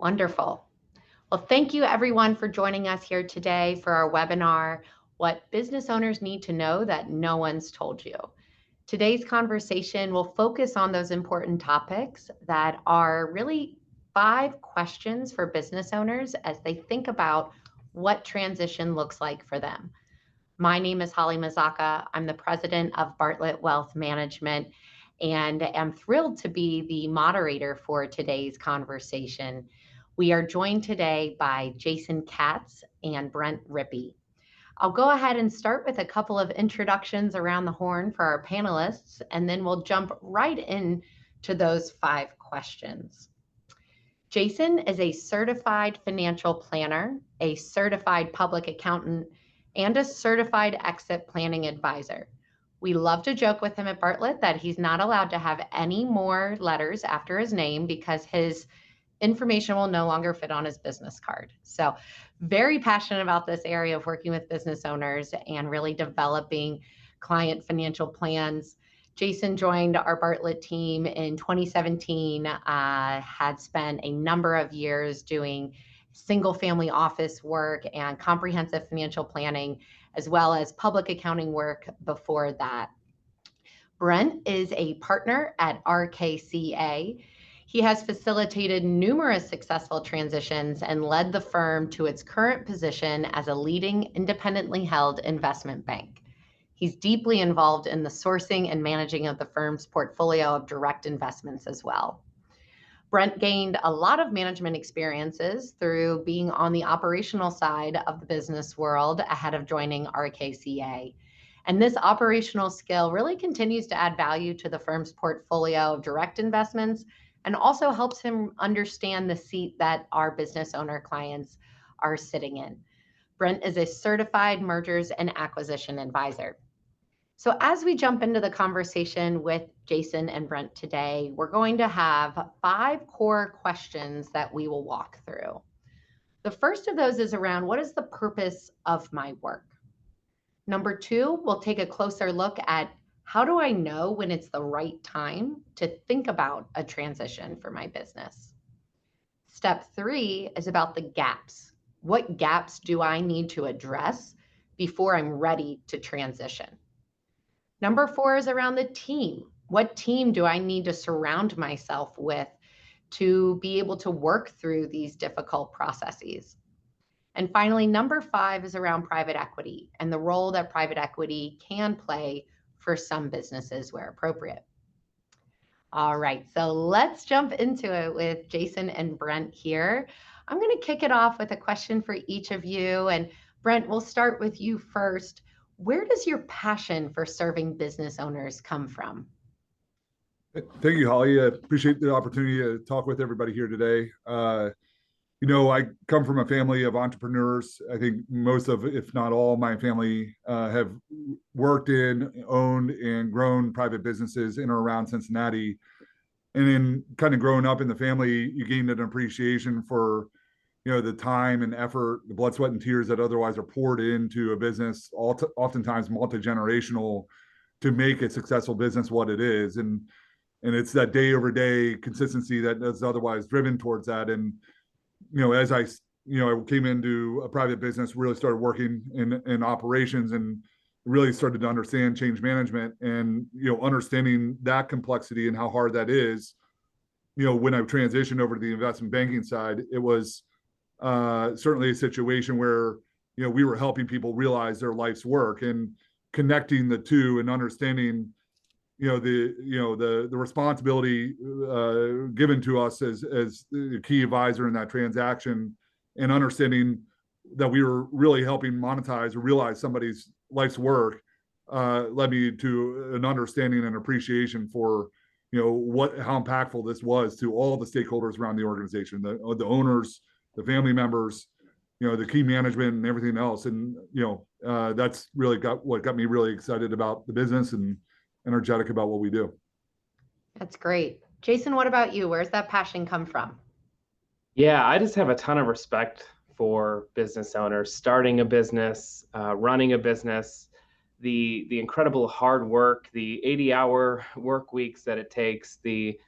Wonderful. Well, thank you everyone for joining us here today for our webinar, What Business Owners Need to Know That No One's Told You. Today's conversation will focus on those important topics that are really 5 questions for business owners as they think about what transition looks like for them. My name is Holly Mazzocca. I'm the president of Bartlett Wealth Management and am thrilled to be the moderator for today's conversation. We are joined today by Jason Katz and Brent Rippe. I'll go ahead and start with a couple of introductions around the horn for our panelists, and then we'll jump right into those 5 questions. Jason is a certified financial planner, a certified public accountant, and a certified exit planning advisor. We love to joke with him at Bartlett that he's not allowed to have any more letters after his name because his information will no longer fit on his business card. So very passionate about this area of working with business owners and really developing client financial plans. Jason joined our Bartlett team in 2017, had spent a number of years doing single family office work and comprehensive financial planning, as well as public accounting work before that. Brent is a partner at RKCA. He has facilitated numerous successful transitions and led the firm to its current position as a leading independently held investment bank. He's deeply involved in the sourcing and managing of the firm's portfolio of direct investments as well. Brent gained a lot of management experiences through being on the operational side of the business world ahead of joining RKCA. And this operational skill really continues to add value to the firm's portfolio of direct investments and also helps him understand the seat that our business owner clients are sitting in. Brent is a certified mergers and acquisition advisor. So as we jump into the conversation with Jason and Brent today, we're going to have 5 core questions that we will walk through. The first of those is around, what is the purpose of my work? Number 2, we'll take a closer look at, how do I know when it's the right time to think about a transition for my business? Step 3 is about the gaps. What gaps do I need to address before I'm ready to transition? Number 4 is around the team. What team do I need to surround myself with to be able to work through these difficult processes? And finally, number 5 is around private equity and the role that private equity can play for some businesses where appropriate. All right, so let's jump into it with Jason and Brent here. I'm going to kick it off with a question for each of you. And Brent, we'll start with you first. Where does your passion for serving business owners come from? Thank you, Holly. I appreciate the opportunity to talk with everybody here today. I come from a family of entrepreneurs. I think most of, if not all, my family have worked in, owned, and grown private businesses in or around Cincinnati. And in kind of growing up in the family, you gain an appreciation for, the time and effort, the blood, sweat, and tears that otherwise are poured into a business, oftentimes multi-generational, to make a successful business what it is. And it's that day over day consistency that is otherwise driven towards that. And as I came into a private business, really started working in operations and really started to understand change management and, understanding that complexity and how hard that is. When I transitioned over to the investment banking side, it was certainly a situation where, we were helping people realize their life's work and connecting the two and understanding the responsibility given to us as the key advisor in that transaction, and understanding that we were really helping monetize or realize somebody's life's work led me to an understanding and appreciation for how impactful this was to all the stakeholders around the organization, the owners, the family members, the key management, and everything else. And that's really what got me really excited about the business and energetic about what we do. That's great. Jason, what about you? Where's that passion come from? Yeah, I just have a ton of respect for business owners, starting a business, running a business, the incredible hard work, the 80-hour work weeks that it takes, the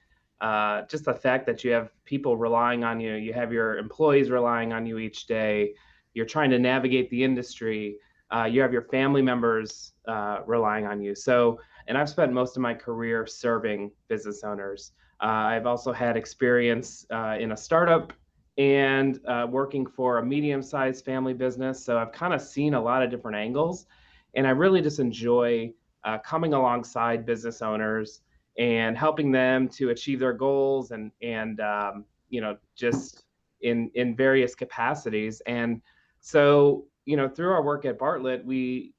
just the fact that you have people relying on you, you have your employees relying on you each day, you're trying to navigate the industry, you have your family members relying on you. So, and I've spent most of my career serving business owners. I've also had experience in a startup and working for a medium-sized family business. So I've kind of seen a lot of different angles, and I really just enjoy coming alongside business owners and helping them to achieve their goals and just in various capacities. And so through our work at Bartlett, we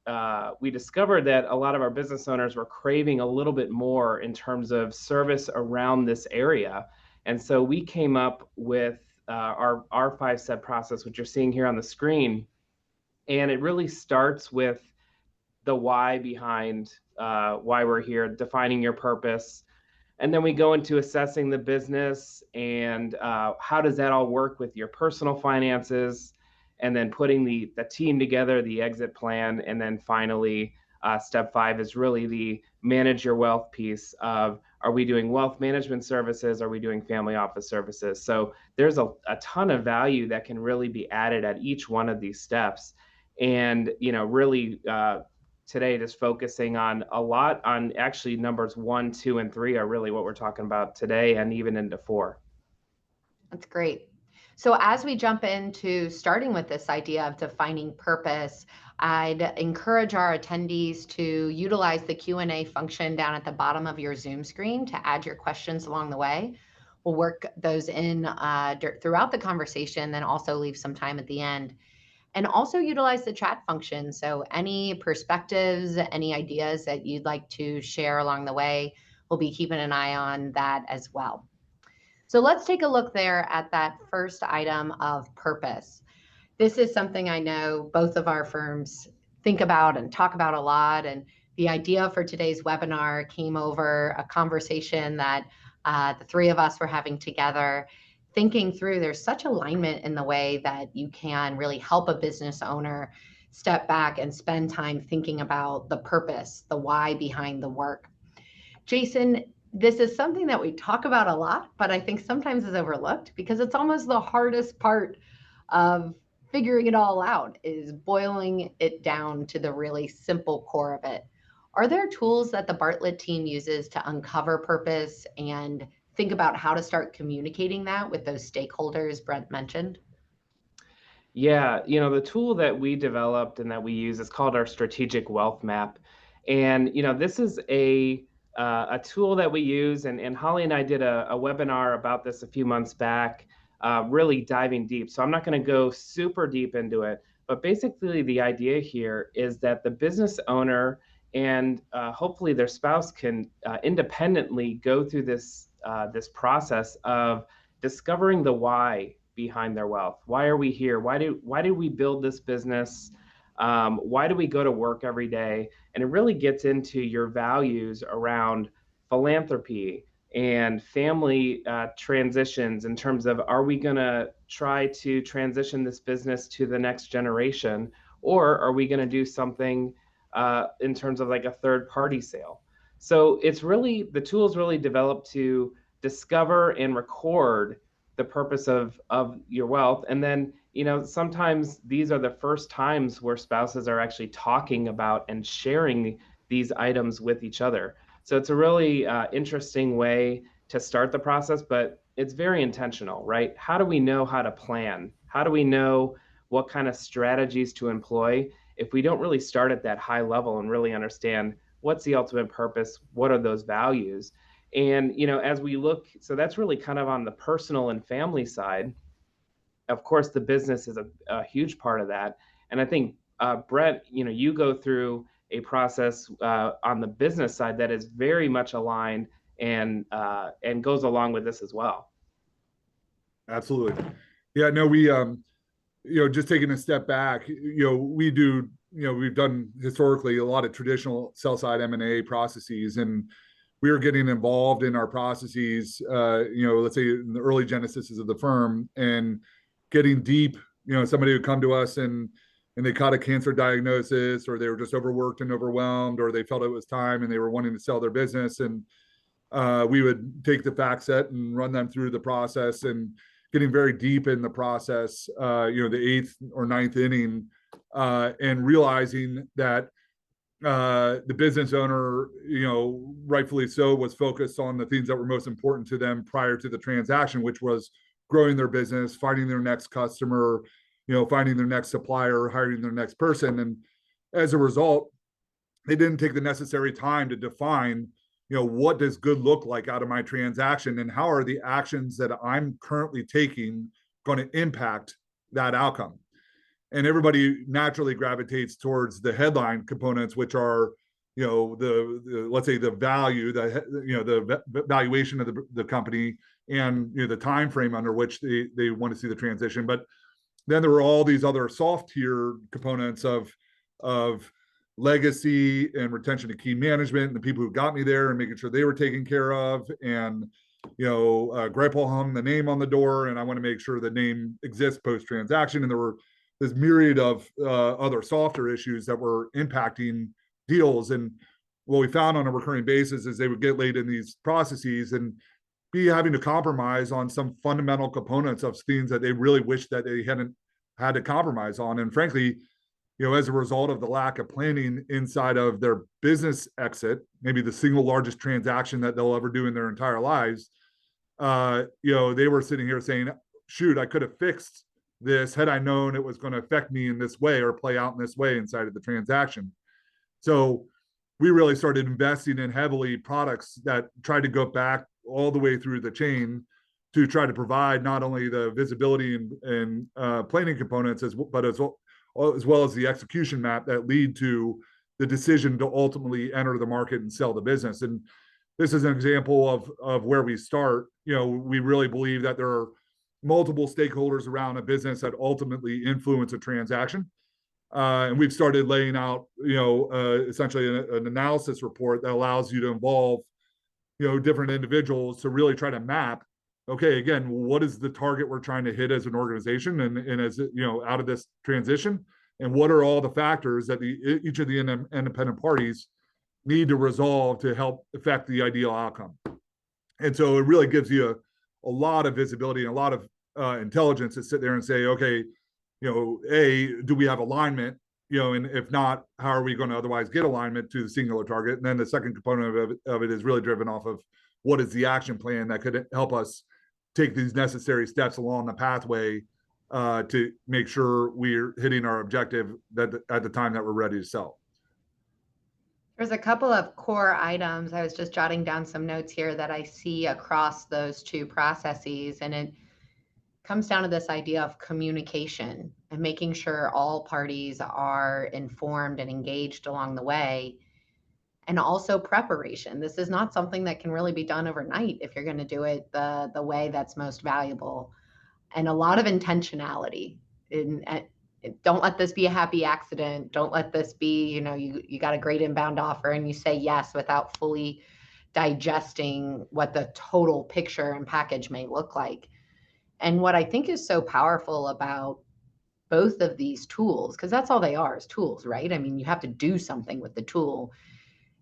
discovered that a lot of our business owners were craving a little bit more in terms of service around this area. And so we came up with our 5-step process, which you're seeing here on the screen. And it really starts with the why behind why we're here, defining your purpose. And then we go into assessing the business and how does that all work with your personal finances, and then putting the team together, the exit plan. And then finally, step 5 is really the manage your wealth piece of, are we doing wealth management services? Are we doing family office services? So there's a ton of value that can really be added at each one of these steps. And, really today, just focusing on a lot on actually numbers 1, 2, and 3 are really what we're talking about today, and even into 4. That's great. So as we jump into starting with this idea of defining purpose, I'd encourage our attendees to utilize the Q&A function down at the bottom of your Zoom screen to add your questions along the way. We'll work those in throughout the conversation, then also leave some time at the end. And also utilize the chat function. So any perspectives, any ideas that you'd like to share along the way, we'll be keeping an eye on that as well. So let's take a look there at that first item of purpose. This is something I know both of our firms think about and talk about a lot. And the idea for today's webinar came over a conversation that the three of us were having together, thinking through there's such alignment in the way that you can really help a business owner step back and spend time thinking about the purpose, the why behind the work. Jason, this is something that we talk about a lot, but I think sometimes is overlooked because it's almost the hardest part of figuring it all out, is boiling it down to the really simple core of it. Are there tools that the Bartlett team uses to uncover purpose and think about how to start communicating that with those stakeholders Brent mentioned? Yeah, the tool that we developed and that we use is called our strategic wealth map. And, this is a tool that we use, and Holly and I did a webinar about this a few months back, really diving deep. So I'm not going to go super deep into it, but basically the idea here is that the business owner and hopefully their spouse can independently go through this process of discovering the why behind their wealth. Why are we here? Why do we build this business? Why do we go to work every day? And it really gets into your values around philanthropy and family transitions, in terms of, are we going to try to transition this business to the next generation, or are we going to do something in terms of like a third party sale? So the tool is really developed to discover and record the purpose of your wealth. And then, sometimes these are the first times where spouses are actually talking about and sharing these items with each other. So it's a really interesting way to start the process, but it's very intentional, right? How do we know how to plan? How do we know what kind of strategies to employ if we don't really start at that high level and really understand what's the ultimate purpose? What are those values? And, as we look, so that's really kind of on the personal and family side. Of course, the business is a huge part of that. And I think, Brent, you go through a process on the business side that is very much aligned and goes along with this as well. Absolutely. Yeah, no, we, just taking a step back, we do, we've done historically a lot of traditional sell-side M&A processes, and we are getting involved in our processes, let's say in the early genesis of the firm, and getting deep. Somebody would come to us and they caught a cancer diagnosis, or they were just overworked and overwhelmed, or they felt it was time and they were wanting to sell their business. And we would take the fact set and run them through the process, and getting very deep in the process, the 8th or 9th inning, and realizing that the business owner, rightfully so, was focused on the things that were most important to them prior to the transaction, which was growing their business, finding their next customer, finding their next supplier, hiring their next person. And as a result, they didn't take the necessary time to define, what does good look like out of my transaction, and how are the actions that I'm currently taking going to impact that outcome. And everybody naturally gravitates towards the headline components, which are, the let's say the value, the valuation of the company, and the time frame under which they want to see the transition. But then there were all these other soft tier components of legacy and retention of key management, and the people who got me there, and making sure they were taken care of, and Grandpa hung the name on the door, and I want to make sure the name exists post transaction. And there were this myriad of other softer issues that were impacting deals. And what we found on a recurring basis is they would get late in these processes and be having to compromise on some fundamental components of things that they really wish that they hadn't had to compromise on. And frankly, as a result of the lack of planning inside of their business exit, maybe the single largest transaction that they'll ever do in their entire lives, they were sitting here saying, shoot, I could have fixed this had I known it was going to affect me in this way or play out in this way inside of the transaction. So we really started investing in heavily products that tried to go back all the way through the chain to try to provide not only the visibility and planning components, but as well as the execution map that lead to the decision to ultimately enter the market and sell the business. And this is an example of where we start. We really believe that there are multiple stakeholders around a business that ultimately influence a transaction. And we've started laying out, essentially an analysis report that allows you to involve, different individuals to really try to map, okay, again, what is the target we're trying to hit as an organization and as, out of this transition? And what are all the factors that each of the independent parties need to resolve to help affect the ideal outcome? And so it really gives you a lot of visibility and a lot of intelligence to sit there and say, okay, do we have alignment? And if not, how are we going to otherwise get alignment to the singular target? And then the second component of it is really driven off of what is the action plan that could help us take these necessary steps along the pathway to make sure we're hitting our objective at the time that we're ready to sell. There's a couple of core items. I was just jotting down some notes here that I see across those two processes, and it comes down to this idea of communication and making sure all parties are informed and engaged along the way. And also preparation. This is not something that can really be done overnight if you're going to do it the way that's most valuable. And a lot of intentionality. Don't let this be a happy accident. Don't let this be, you got a great inbound offer and you say yes without fully digesting what the total picture and package may look like. And what I think is so powerful about both of these tools, because that's all they are, is tools, right? I mean, you have to do something with the tool,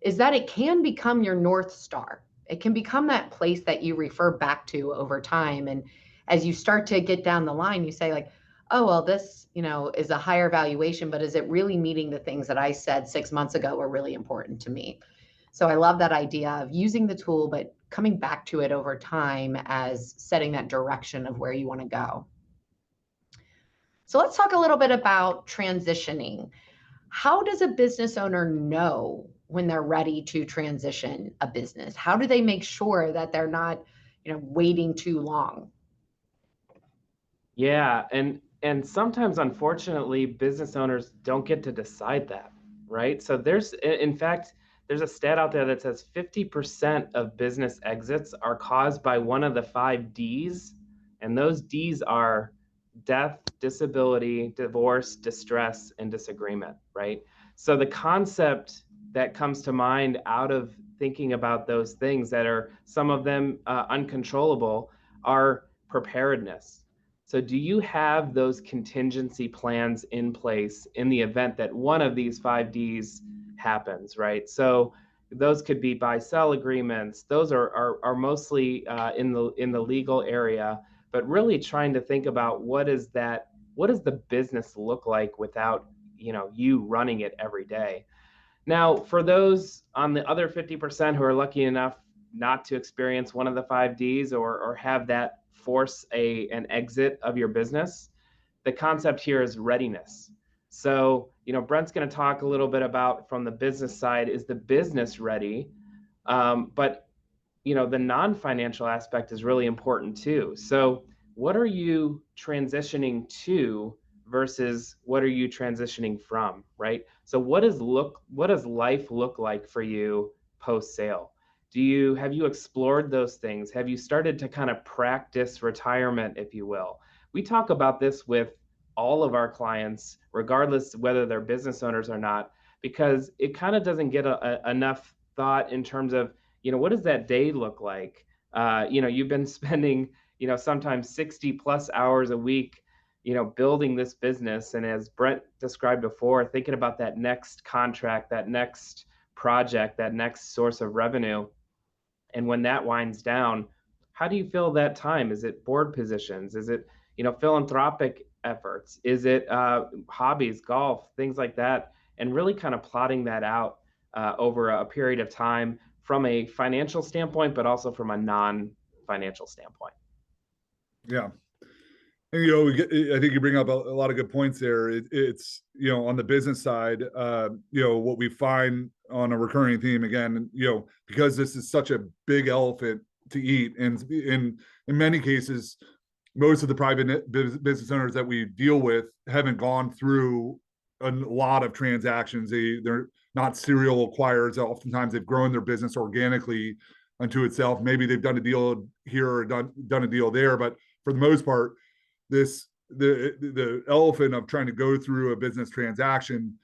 is that it can become your North Star. It can become that place that you refer back to over time. And as you start to get down the line, you say like, oh, well, this, is a higher valuation, but is it really meeting the things that I said 6 months ago were really important to me? So I love that idea of using the tool, but coming back to it over time as setting that direction of where you want to go. So let's talk a little bit about transitioning. How does a business owner know when they're ready to transition a business? How do they make sure that they're not, waiting too long? Yeah, and sometimes, unfortunately, business owners don't get to decide that, right? So there's a stat out there that says 50% of business exits are caused by one of the 5 Ds, and those Ds are death, disability, divorce, distress, and disagreement, right? So the concept that comes to mind out of thinking about those things that are some of them uncontrollable are preparedness. So do you have those contingency plans in place in the event that one of these 5 Ds happens, right? So those could be buy-sell agreements. Those are mostly in the legal area, but really trying to think about what does the business look like without you running it every day. Now, for those on the other 50% who are lucky enough not to experience one of the 5Ds or have that force an exit of your business, the concept here is readiness. So, Brent's going to talk a little bit about from the business side, is the business ready? But, the non-financial aspect is really important too. So what are you transitioning to versus what are you transitioning from, right? So what does life look like for you post-sale? Have you explored those things? Have you started to kind of practice retirement, if you will? We talk about this with all of our clients, regardless whether they're business owners or not, because it kind of doesn't get enough thought in terms of, what does that day look like? You've been spending, sometimes 60 plus hours a week, building this business. And as Brent described before, thinking about that next contract, that next project, that next source of revenue. And when that winds down, how do you fill that time? Is it board positions? Is it, philanthropic efforts? Is it hobbies, golf, things like that? And really kind of plotting that out over a period of time from a financial standpoint, but also from a non-financial standpoint. Yeah. And, I think you bring up a lot of good points there. It's, on the business side, what we find on a recurring theme, again, because this is such a big elephant to eat. And in many cases, most of the private business owners that we deal with haven't gone through a lot of transactions. They're not serial acquirers. Oftentimes they've grown their business organically unto itself. Maybe they've done a deal here or done a deal there, but for the most part, the elephant of trying to go through a business transaction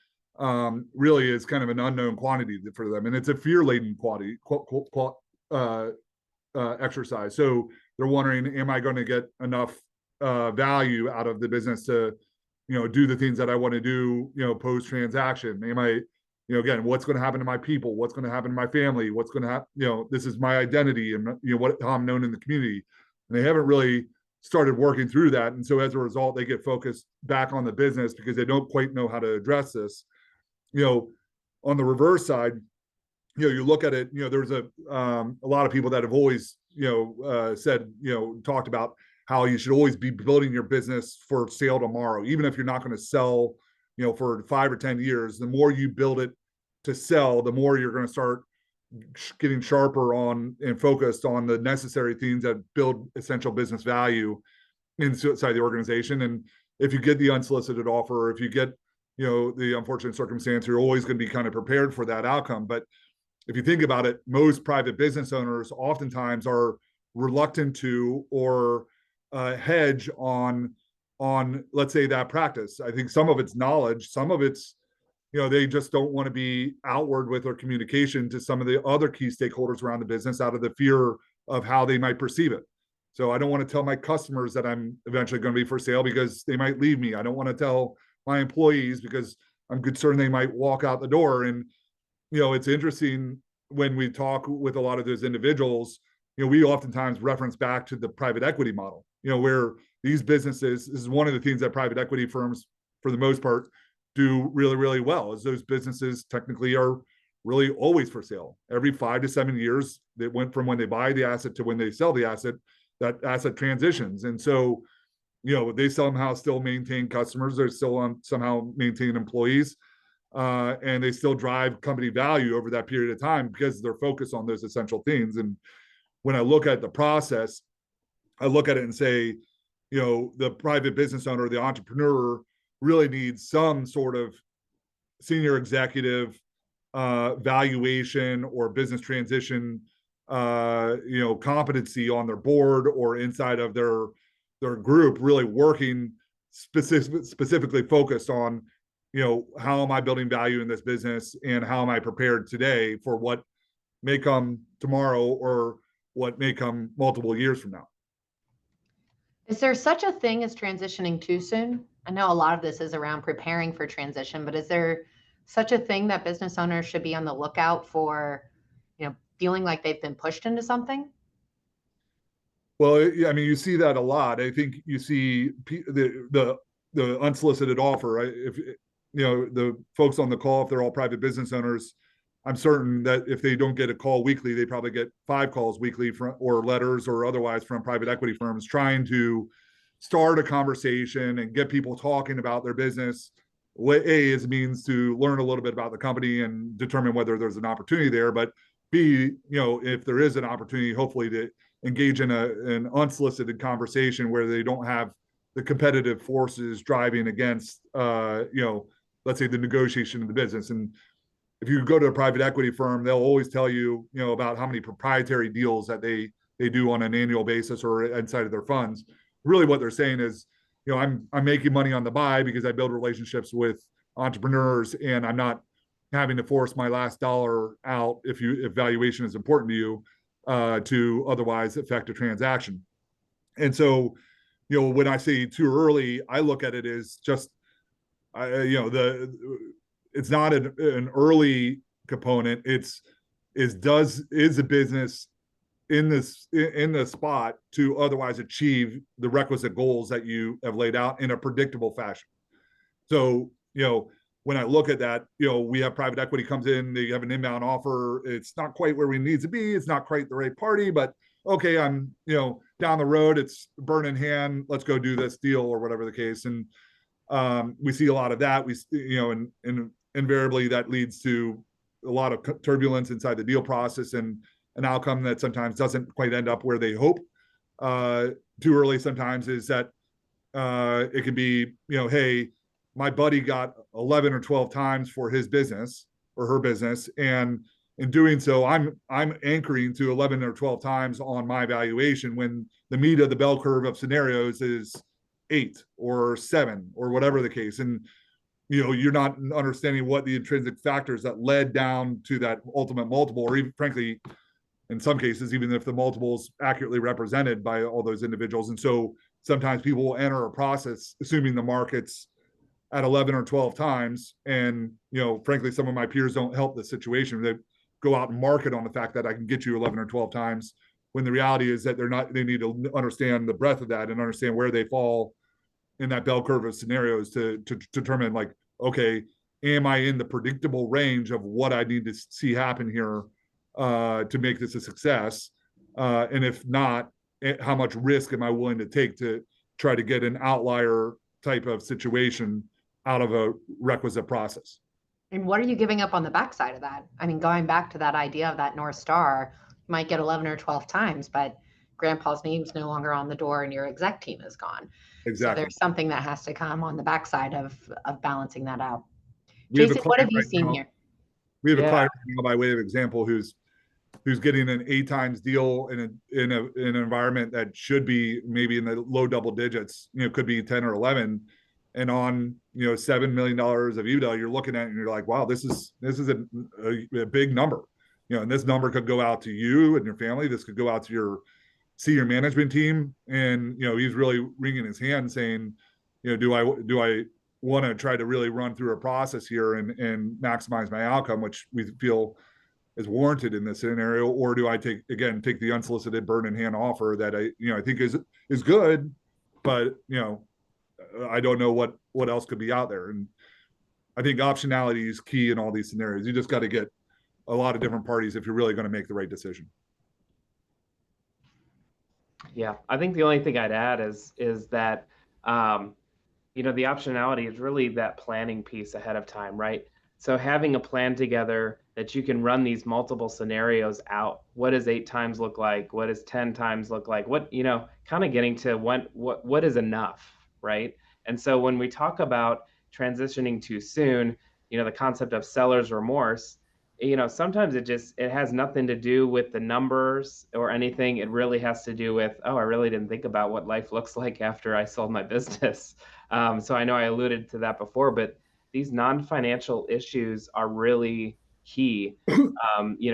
really is kind of an unknown quantity for them, and it's a fear-laden exercise. So they're wondering, am I going to get enough value out of the business to, do the things that I want to do, post-transaction? Am I, again, what's going to happen to my people? What's going to happen to my family? What's going to happen? This is my identity and, how I'm known in the community. And they haven't really started working through that. And so as a result, they get focused back on the business because they don't quite know how to address this. On the reverse side, you look at it, there's a lot of people that have always, said, talked about how you should always be building your business for sale tomorrow, even if you're not going to sell, for 5 or 10 years. The more you build it to sell, the more you're going to start getting sharper on and focused on the necessary things that build essential business value inside the organization. And if you get the unsolicited offer, if you get, the unfortunate circumstance, you're always going to be kind of prepared for that outcome. But if you think about it, most private business owners oftentimes are reluctant to or hedge on, let's say, that practice. I think some of it's knowledge, some of it's, they just don't want to be outward with their communication to some of the other key stakeholders around the business out of the fear of how they might perceive it. So I don't want to tell my customers that I'm eventually going to be for sale because they might leave me. I don't want to tell my employees because I'm concerned they might walk out the door. And, it's interesting when we talk with a lot of those individuals, we oftentimes reference back to the private equity model, where these businesses, this is one of the things that private equity firms, for the most part, do really, really well, is those businesses technically are really always for sale. Every 5 to 7 years, they went from when they buy the asset to when they sell the asset, that asset transitions. And so, they somehow still maintain customers, they're still somehow maintain employees, and they still drive company value over that period of time because they're focused on those essential things. And when I look at the process, I look at it and say, the private business owner, the entrepreneur, really needs some sort of senior executive valuation or business transition, competency on their board or inside of their group, really working specifically focused on, how am I building value in this business and how am I prepared today for what may come tomorrow or what may come multiple years from now. Is there such a thing as transitioning too soon? I know a lot of this is around preparing for transition, but is there such a thing that business owners should be on the lookout for feeling like they've been pushed into something? Well, I mean, you see that a lot. I think you see the unsolicited offer. Right? If the folks on the call, if they're all private business owners, I'm certain that if they don't get a call weekly, they probably get 5 calls weekly from, or letters or otherwise, from private equity firms trying to start a conversation and get people talking about their business. A is a means to learn a little bit about the company and determine whether there's an opportunity there. But B, if there is an opportunity, hopefully to engage in an unsolicited conversation where they don't have the competitive forces driving against, let's say, the negotiation of the business. And if you go to a private equity firm, they'll always tell you, about how many proprietary deals that they do on an annual basis or inside of their funds. Really, what they're saying is, I'm making money on the buy because I build relationships with entrepreneurs, and I'm not having to force my last dollar out if valuation is important to you, to otherwise affect a transaction. And so, when I say too early, I look at it as just, it's not an early component. Is the business in the spot to otherwise achieve the requisite goals that you have laid out in a predictable fashion. So, when I look at that, we have private equity comes in, they have an inbound offer. It's not quite where we need to be. It's not quite the right party, but okay, I'm, down the road, it's burn in hand. Let's go do this deal or whatever the case. And we see a lot of that. And invariably that leads to a lot of turbulence inside the deal process and an outcome that sometimes doesn't quite end up where they hope. Too early sometimes is that it could be, hey, my buddy got 11 or 12 times for his business or her business, and in doing so, I'm anchoring to 11 or 12 times on my valuation when the meat of the bell curve of scenarios is 8 or 7 or whatever the case. And you're not understanding what the intrinsic factors that led down to that ultimate multiple, or even frankly, in some cases, even if the multiple is accurately represented by all those individuals. And so sometimes people will enter a process assuming the market's at 11 or 12 times. And, frankly, some of my peers don't help the situation. They go out and market on the fact that I can get you 11 or 12 times, when the reality is that they need to understand the breadth of that and understand where they fall in that bell curve of scenarios to determine, like, okay, am I in the predictable range of what I need to see happen here to make this a success? And if not, how much risk am I willing to take to try to get an outlier type of situation out of a requisite process? And what are you giving up on the backside of that? I mean, going back to that idea of that North Star, you might get 11 or 12 times, but grandpa's name's no longer on the door and your exec team is gone. Exactly. So there's something that has to come on the backside of balancing that out. We have Jason, what have you seen here? We have a client right now, by way of example, who's getting an 8 times deal in an environment that should be maybe in the low double digits, could be 10 or 11, and on $7 million of EBITDA, you're looking at it and you're like, wow, this is a big number, and this number could go out to you and your family. This could go out to your senior management team, and he's really wringing his hand saying, do I want to try to really run through a process here and maximize my outcome, which we feel is warranted in this scenario, or do I take the unsolicited bird in hand offer that I think is good, but I don't know what else could be out there. And I think optionality is key in all these scenarios. You just got to get a lot of different parties if you're really going to make the right decision. Yeah, I think the only thing I'd add is that the optionality is really that planning piece ahead of time, right? So having a plan together that you can run these multiple scenarios out. What does 8 times look like? What does 10 times look like? What, kind of getting to what is enough, right? And so when we talk about transitioning too soon, the concept of seller's remorse, sometimes it has nothing to do with the numbers or anything. It really has to do with, I really didn't think about what life looks like after I sold my business. So I know I alluded to that before, but these non-financial issues are really key.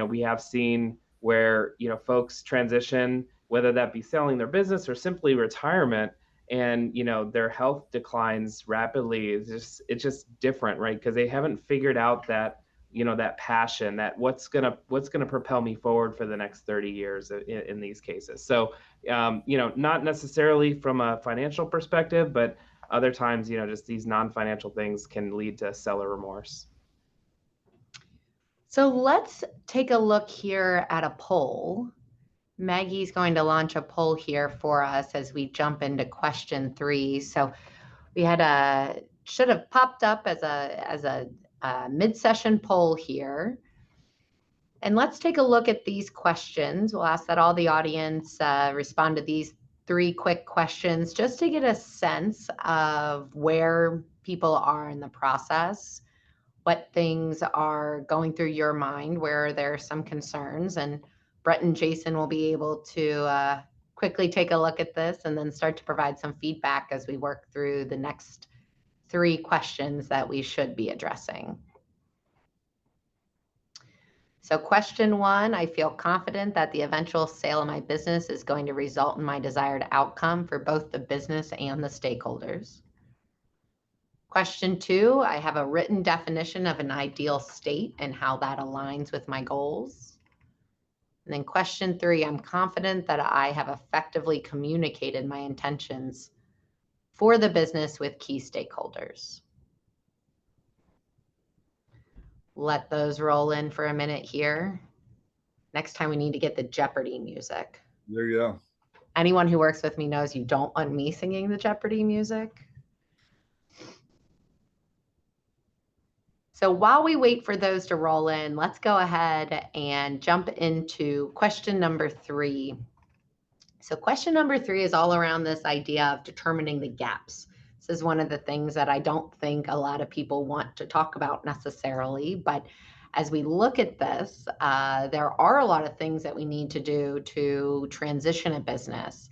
We have seen where, folks transition, whether that be selling their business or simply retirement, and, their health declines rapidly. It's just different, right? Because they haven't figured out that that passion, that what's gonna propel me forward for the next 30 years in these cases. So, not necessarily from a financial perspective, but other times, just these non-financial things can lead to seller remorse. So let's take a look here at a poll. Maggie's going to launch a poll here for us as we jump into question 3. So we had should have popped up as a mid-session poll here. And let's take a look at these questions. We'll ask that all the audience respond to these 3 quick questions just to get a sense of where people are in the process, what things are going through your mind, where there are some concerns. And Brent and Jason will be able to quickly take a look at this and then start to provide some feedback as we work through the next 3 questions that we should be addressing. So question 1, I feel confident that the eventual sale of my business is going to result in my desired outcome for both the business and the stakeholders. Question 2, I have a written definition of an ideal state and how that aligns with my goals. And then question 3, I'm confident that I have effectively communicated my intentions for the business with key stakeholders. Let those roll in for a minute here. Next time we need to get the Jeopardy music. There you go. Anyone who works with me knows you don't want me singing the Jeopardy music. So while we wait for those to roll in, let's go ahead and jump into question number 3. So question number 3 is all around this idea of determining the gaps. This is one of the things that I don't think a lot of people want to talk about necessarily, but as we look at this, there are a lot of things that we need to do to transition a business.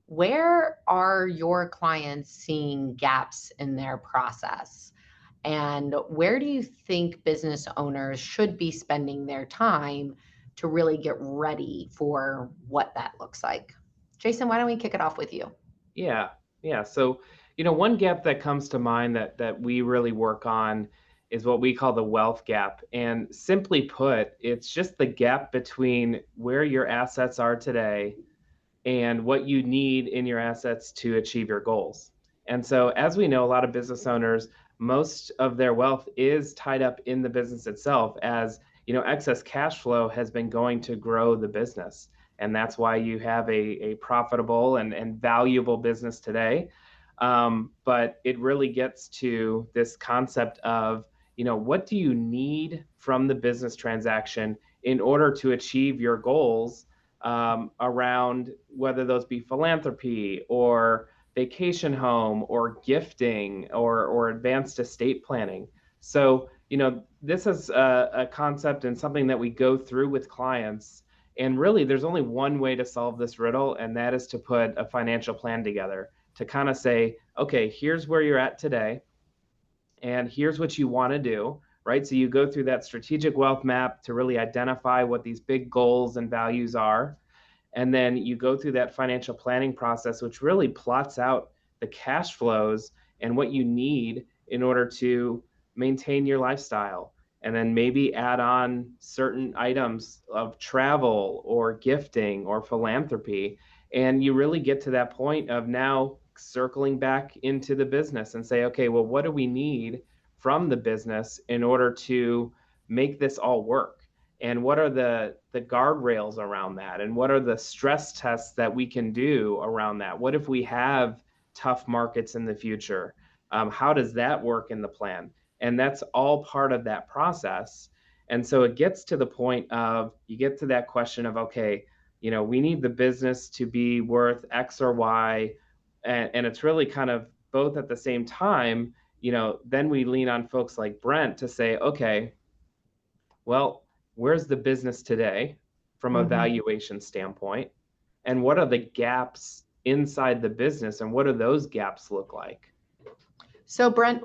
Where are your clients seeing gaps in their process? And where do you think business owners should be spending their time to really get ready for what that looks like? Jason, why don't we kick it off with you? Yeah. So, one gap that comes to mind that we really work on is what we call the wealth gap. And simply put, it's just the gap between where your assets are today and what you need in your assets to achieve your goals. And so, as we know, a lot of business owners, most of their wealth is tied up in the business itself, as excess cash flow has been going to grow the business. And that's why you have a profitable and valuable business today. But it really gets to this concept of, what do you need from the business transaction in order to achieve your goals around whether those be philanthropy or vacation home or gifting or advanced estate planning. So, this is a concept and something that we go through with clients. And really, there's only one way to solve this riddle, and that is to put a financial plan together to kind of say, okay, here's where you're at today, and here's what you want to do, right? So you go through that strategic wealth map to really identify what these big goals and values are. And then you go through that financial planning process, which really plots out the cash flows and what you need in order to maintain your lifestyle. And then maybe add on certain items of travel or gifting or philanthropy. And you really get to that point of now circling back into the business and say, okay, well, what do we need from the business in order to make this all work? And what are the guardrails around that? And what are the stress tests that we can do around that? What if we have tough markets in the future? How does that work in the plan? And that's all part of that process. And so it gets to the point of, you get to that question of, okay, we need the business to be worth X or Y. And it's really kind of both at the same time, then we lean on folks like Brent to say, okay, well, where's the business today from a valuation standpoint? And what are the gaps inside the business? And what do those gaps look like? So Brent,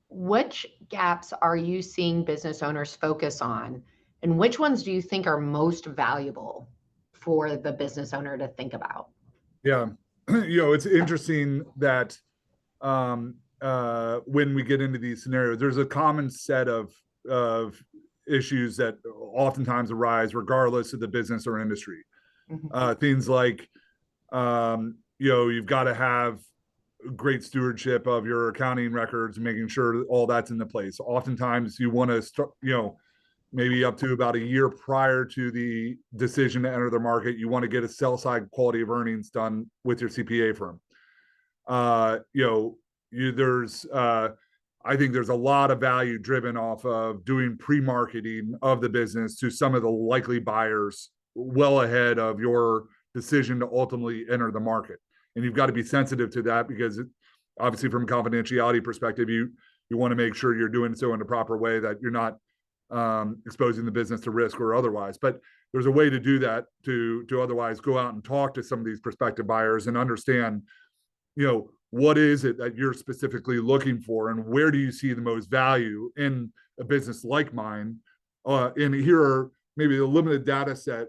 which gaps are you seeing business owners focus on? And which ones do you think are most valuable for the business owner to think about? Yeah, it's interesting that when we get into these scenarios, there's a common set of issues that oftentimes arise regardless of the business or industry. Mhm. Things like, you've got to have great stewardship of your accounting records, making sure all that's in the place. Oftentimes you want to start, maybe up to about a year prior to the decision to enter the market, you want to get a sell side quality of earnings done with your CPA firm. I think there's a lot of value driven off of doing pre-marketing of the business to some of the likely buyers well ahead of your decision to ultimately enter the market. And you've got to be sensitive to that because obviously from a confidentiality perspective, you want to make sure you're doing so in a proper way, that you're not exposing the business to risk or otherwise. But there's a way to do that, to otherwise go out and talk to some of these prospective buyers and understand, what is it that you're specifically looking for, and where do you see the most value in a business like mine? And here are maybe a limited data set.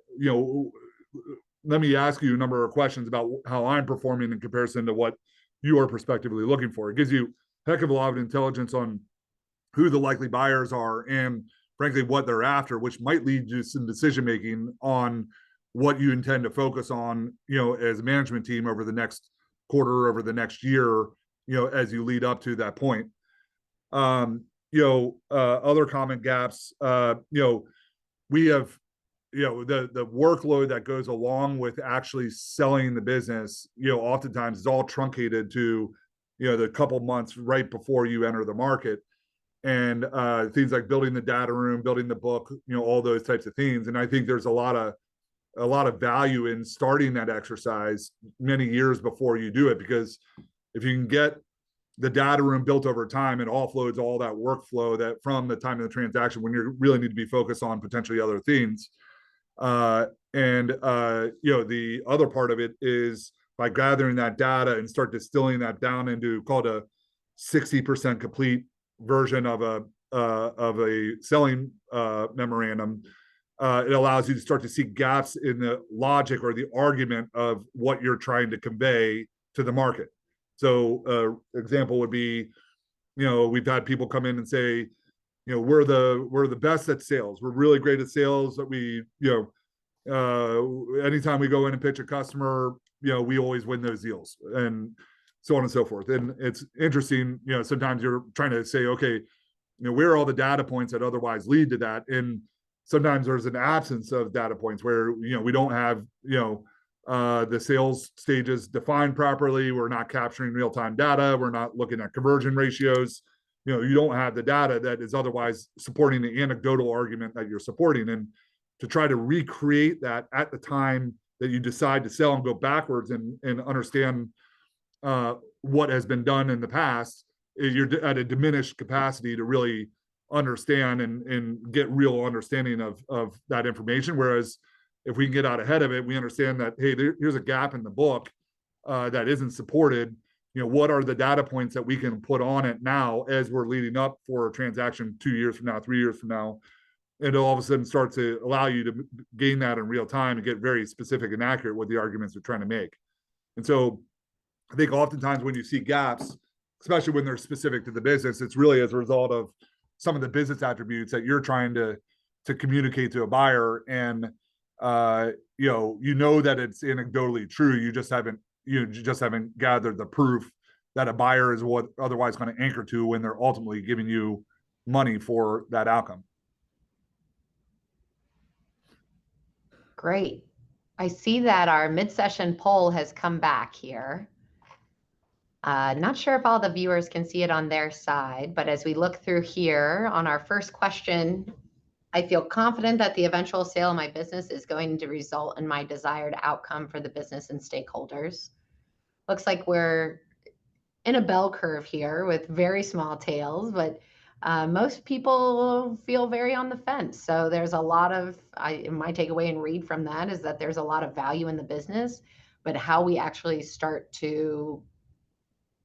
Let me ask you a number of questions about how I'm performing in comparison to what you are prospectively looking for. It gives you a heck of a lot of intelligence on who the likely buyers are and frankly what they're after, which might lead to some decision making on what you intend to focus on, as a management team over the next quarter, over the next year, as you lead up to that point. Other common gaps, we have, the workload that goes along with actually selling the business, oftentimes is all truncated to, the couple months right before you enter the market. And things like building the data room, building the book, all those types of things. And I think there's a lot of value in starting that exercise many years before you do it, because if you can get the data room built over time, it offloads all that workflow that from the time of the transaction when you really need to be focused on potentially other things. The other part of it is by gathering that data and start distilling that down into called a 60% complete version of a selling memorandum. It allows you to start to see gaps in the logic or the argument of what you're trying to convey to the market. So, example would be, we've had people come in and say, we're the best at sales. We're really great at sales. That we, anytime we go in and pitch a customer, we always win those deals, and so on and so forth. And it's interesting, sometimes you're trying to say, okay, where are all the data points that otherwise lead to that? And sometimes there's an absence of data points where, we don't have, the sales stages defined properly. We're not capturing real-time data. We're not looking at conversion ratios. You don't have the data that is otherwise supporting the anecdotal argument that you're supporting. And to try to recreate that at the time that you decide to sell and go backwards and understand what has been done in the past, you're at a diminished capacity to really understand and get real understanding of that information. Whereas if we can get out ahead of it, we understand that, hey, here's a gap in the book that isn't supported. What are the data points that we can put on it now as we're leading up for a transaction 2 years from now, 3 years from now? And all of a sudden start to allow you to gain that in real time and get very specific and accurate with the arguments they're trying to make. And so I think oftentimes when you see gaps, especially when they're specific to the business, it's really as a result of some of the business attributes that you're trying to communicate to a buyer. And that it's anecdotally true. You just haven't gathered the proof that a buyer is what otherwise going to anchor to when they're ultimately giving you money for that outcome. Great. I see that our mid-session poll has come back here. Not sure if all the viewers can see it on their side, but as we look through here on our first question, I feel confident that the eventual sale of my business is going to result in my desired outcome for the business and stakeholders. Looks like we're in a bell curve here with very small tails, but most people feel very on the fence. So there's a lot of, my takeaway and read from that is that there's a lot of value in the business, but how we actually start to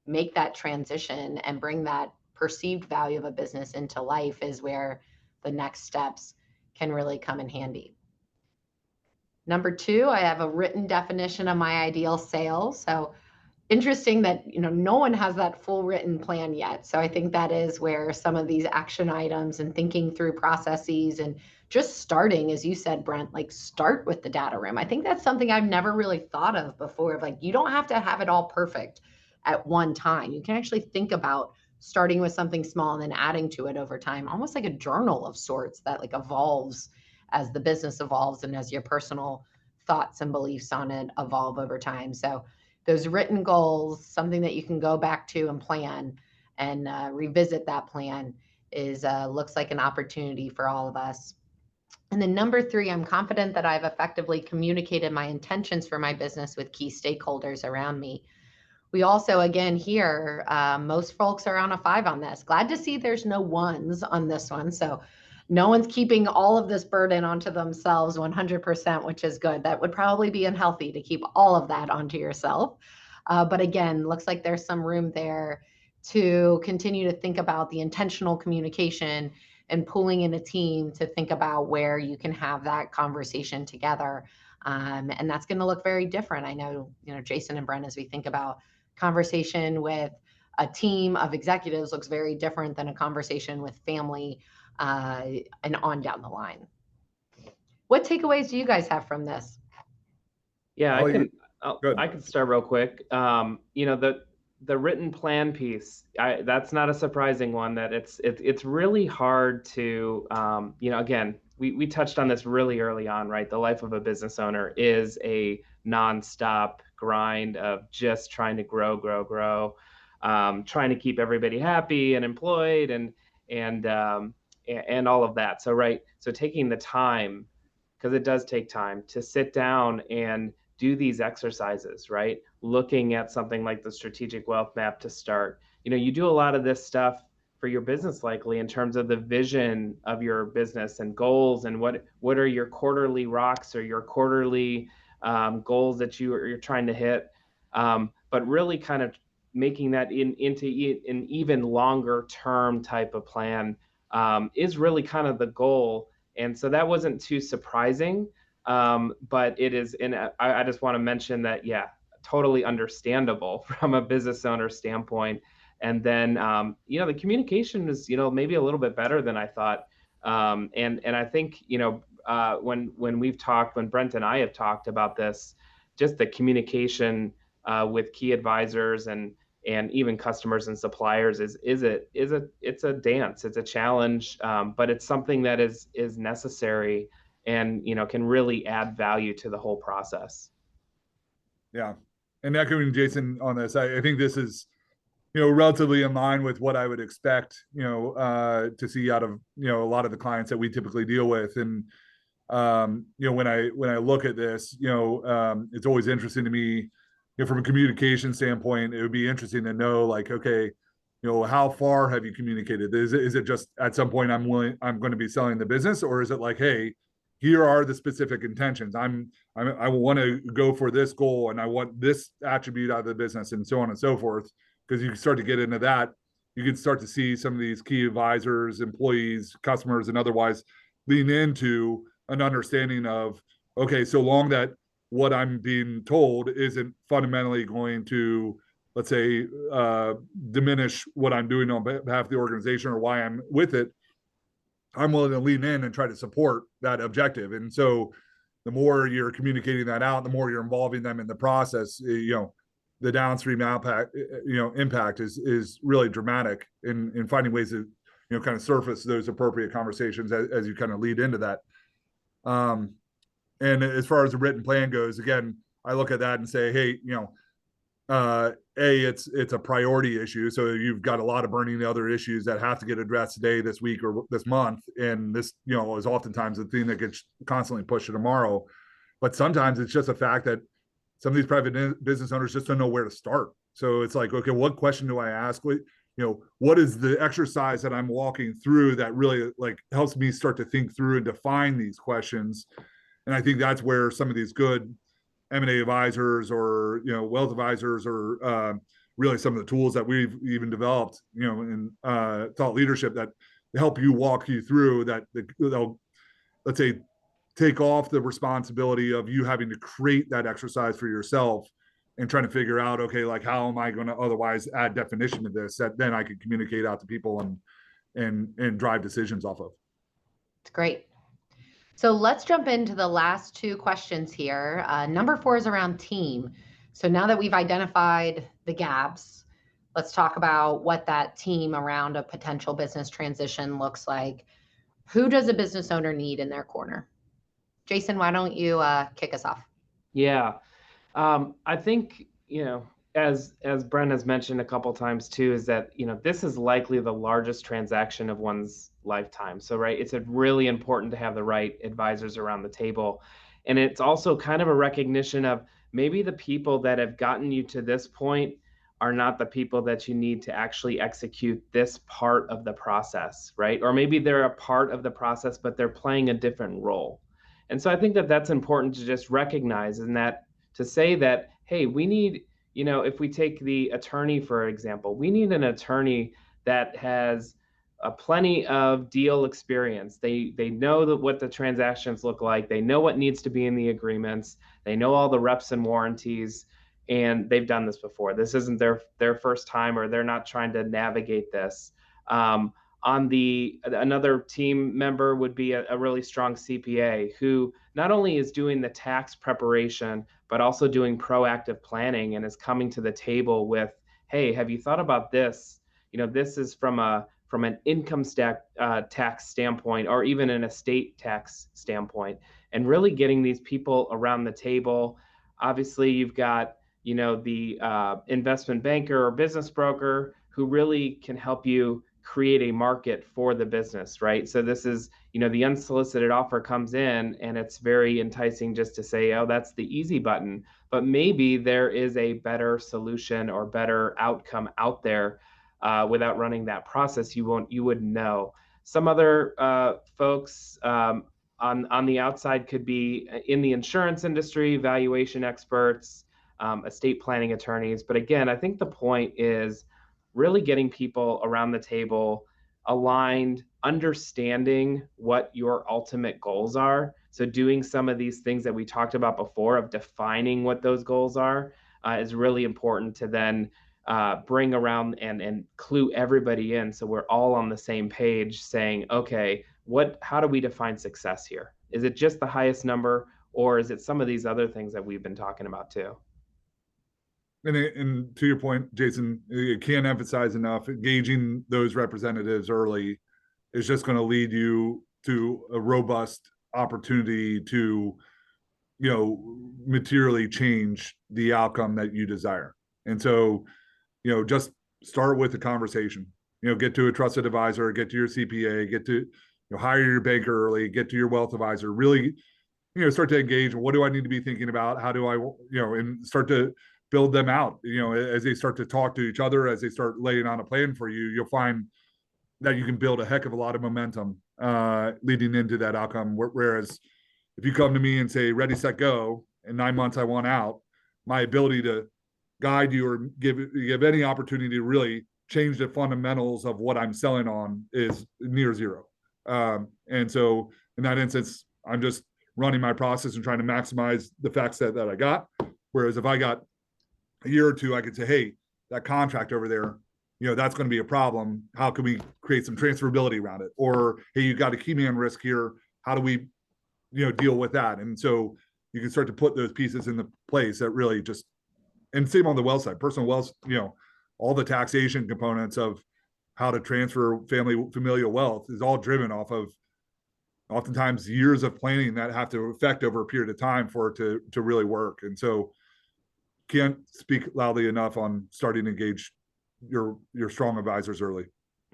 make that transition and bring that perceived value of a business into life is where the next steps can really come in handy. Number 2, I have a written definition of my ideal sale. So interesting that, no one has that full written plan yet. So I think that is where some of these action items and thinking through processes and just starting, as you said, Brent, like start with the data room. I think that's something I've never really thought of before. Like, you don't have to have it all perfect at one time. You can actually think about starting with something small and then adding to it over time, almost like a journal of sorts that like evolves as the business evolves and as your personal thoughts and beliefs on it evolve over time. So those written goals, something that you can go back to and plan and revisit that plan is looks like an opportunity for all of us. And then number 3, I'm confident that I've effectively communicated my intentions for my business with key stakeholders around me. We also, again, here, most folks are on a 5 on this. Glad to see there's no 1s on this one. So no one's keeping all of this burden onto themselves 100%, which is good. That would probably be unhealthy to keep all of that onto yourself. But again, looks like there's some room there to continue to think about the intentional communication and pulling in a team to think about where you can have that conversation together. And that's going to look very different. I know, Jason and Brent, as we think about conversation with a team of executives, looks very different than a conversation with family and on down the line. What takeaways do you guys have from this? Yeah, I can start real quick. The written plan piece, that's not a surprising one. That it's really hard to, again, we touched on this really early on, right? The life of a business owner is a nonstop grind of just trying to grow, trying to keep everybody happy and employed and all of that. So, right. So taking the time, because it does take time to sit down and do these exercises, right? Looking at something like the strategic wealth map to start. You do a lot of this stuff for your business, likely in terms of the vision of your business and goals, and what are your quarterly rocks or your quarterly goals that you're trying to hit. But really kind of making that into an even longer term type of plan is really kind of the goal. And so that wasn't too surprising. But it is, and I just want to mention that, yeah, totally understandable from a business owner standpoint. And then, the communication is, maybe a little bit better than I thought. And I think, when we've talked, when Brent and I have talked about this, just the communication with key advisors and even customers and suppliers it's a dance, it's a challenge, but it's something that is necessary and can really add value to the whole process. Yeah, and echoing Jason on this, I think this is relatively in line with what I would expect to see out of a lot of the clients that we typically deal with. And when I look at this, it's always interesting to me, from a communication standpoint. It would be interesting to know, like, okay, how far have you communicated? Is it just at some point I'm going to be selling the business, or is it like, hey, here are the specific intentions. I want to go for this goal, and I want this attribute out of the business, and so on and so forth. Because you can start to get into that, you can start to see some of these key advisors, employees, customers, and otherwise lean into an understanding of, okay, so long that what I'm being told isn't fundamentally going to, let's say, diminish what I'm doing on behalf of the organization or why I'm with it, I'm willing to lean in and try to support that objective. And so the more you're communicating that out, the more you're involving them in the process, the downstream impact is really dramatic in finding ways to, kind of surface those appropriate conversations as you kind of lead into that. And as far as the written plan goes, again, I look at that and say, hey, it's a priority issue. So you've got a lot of burning other issues that have to get addressed today, this week, or this month. And this, is oftentimes the thing that gets constantly pushed to tomorrow. But sometimes it's just a fact that some of these private business owners just don't know where to start. So it's like, okay, what question do I ask? What is the exercise that I'm walking through that really helps me start to think through and define these questions? And I think that's where some of these good M&A advisors or wealth advisors or really some of the tools that we've even developed in thought leadership that help you walk you through that, they'll, let's say, take off the responsibility of you having to create that exercise for yourself and trying to figure out, okay, like how am I going to otherwise add definition to this that then I can communicate out to people and drive decisions off of. It's great. So let's jump into the last two questions here. Number 4 is around team. So now that we've identified the gaps, let's talk about what that team around a potential business transition looks like. Who does a business owner need in their corner? Jason, why don't you kick us off? Yeah, I think, as Brent has mentioned a couple times too, is that, this is likely the largest transaction of one's lifetime. So, right, it's really important to have the right advisors around the table. And it's also kind of a recognition of maybe the people that have gotten you to this point are not the people that you need to actually execute this part of the process, right? Or maybe they're a part of the process, but they're playing a different role. And so I think that that's important to just recognize, and that to say that, hey, we need, if we take the attorney, for example, we need an attorney that has plenty of deal experience. They know that what the transactions look like. They know what needs to be in the agreements. They know all the reps and warranties, and they've done this before. This isn't their first time, or they're not trying to navigate this. Another team member would be a really strong CPA who not only is doing the tax preparation, but also doing proactive planning and is coming to the table with, hey, have you thought about this? This is from an income tax standpoint, or even an estate tax standpoint, and really getting these people around the table. Obviously, you've got, the investment banker or business broker who really can help you create a market for the business, right? So this is, the unsolicited offer comes in and it's very enticing just to say, oh, that's the easy button. But maybe there is a better solution or better outcome out there without running that process. You wouldn't know. Some other folks on the outside could be in the insurance industry, valuation experts, estate planning attorneys. But again, I think the point is really getting people around the table aligned, understanding what your ultimate goals are. So doing some of these things that we talked about before of defining what those goals are is really important to then bring around and clue everybody in, so we're all on the same page saying, okay, how do we define success here? Is it just the highest number, or is it some of these other things that we've been talking about too? And to your point, Jason, you can't emphasize enough, engaging those representatives early is just going to lead you to a robust opportunity to, materially change the outcome that you desire. And so, just start with the conversation, get to a trusted advisor, get to your CPA, get to, hire your banker early, get to your wealth advisor, really, start to engage. What do I need to be thinking about? How do I, and start to build them out, as they start to talk to each other, as they start laying on a plan for you, you'll find that you can build a heck of a lot of momentum leading into that outcome. Whereas if you come to me and say, ready, set, go, in 9 months I want out, my ability to guide you or give any opportunity to really change the fundamentals of what I'm selling on is near zero. And so in that instance, I'm just running my process and trying to maximize the facts that I got. Whereas if I got a year or two, I could say, hey, that contract over there, that's going to be a problem. How can we create some transferability around it? Or, hey, you got a key man risk here. How do we, deal with that? And so you can start to put those pieces into place that really just, and same on the wealth side, personal wealth, all the taxation components of how to transfer familial wealth is all driven off of oftentimes years of planning that have to affect over a period of time for it to really work. And so can't speak loudly enough on starting to engage your strong advisors early.